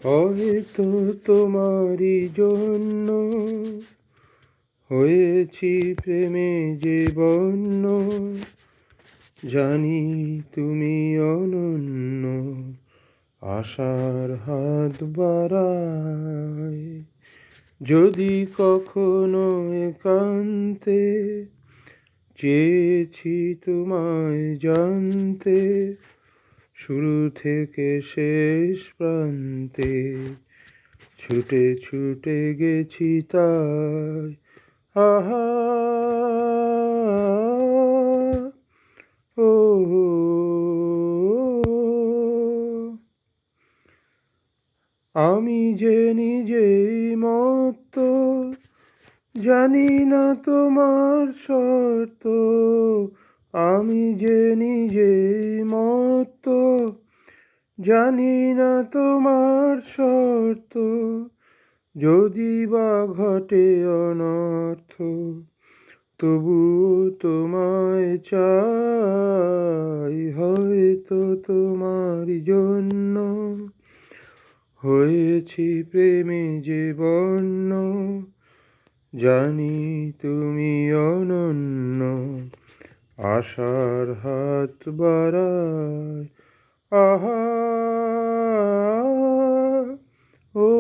হয়তো তোমারই জন্য হয়েছি প্রেমে যে বন্য, জানি তুমি অনন্য, আশার হাত বাড়াই। যদি কখনো একান্তে চেয়েছি তোমায় জানতে, শুরু থেকে শেষ প্রান্তে ছুটে ছুটে গেছি তাই। আহা ও আমি যে নিজেই মত্ত, জানি না তোমার শর্ত। আমি যে নিজেই মত্ত, জানি না তোমার শর্ত। যদি বা ঘটে অনর্থ, তবুও তোমায় চাই। হয়তো তোমারই জন্য হয়েছি প্রেমে যে বন্য, জানি তুমি অনন্য, আশার হাত বাড়াই। আহা ও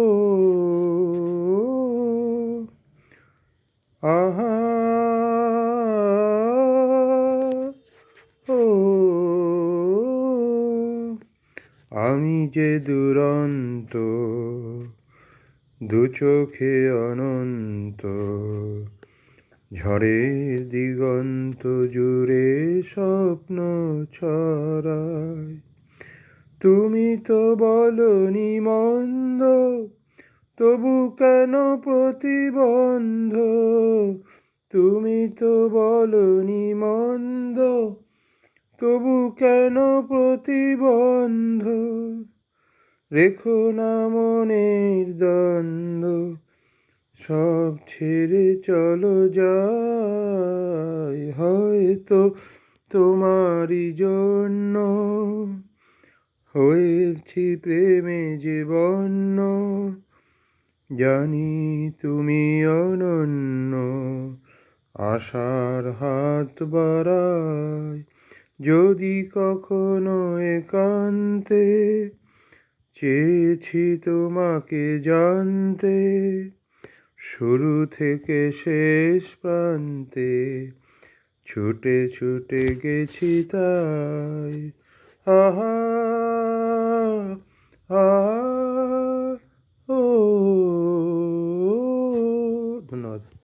আহা ও আমি যে দুরন্ত, দু চোখে অনন্ত, ঝড়ের দিগন্ত জুড়ে স্বপ্ন ছড়াই। তুমি তো বলনি মন্দ, তবু কেন প্রতিবন্ধ? তুমি তো বলনি মন্দ, তবু কেন প্রতিবন্ধ? রেখো না মনের দ্বন্দ্ব, সব ছেড়ে চলো যাই। হয়তো তোমারই জন্য হয়েছি প্রেমে যে বন্য, জানি তুমি অনন্য, আশার হাত বাড়াই। যদি কখনো একান্তে চেয়েছি তোমাকে জানতে, শুরু থেকে শেষ প্রান্তে ছুটে ছুটে গেছি তাই। আহা আহা ও ধন্যবাদ।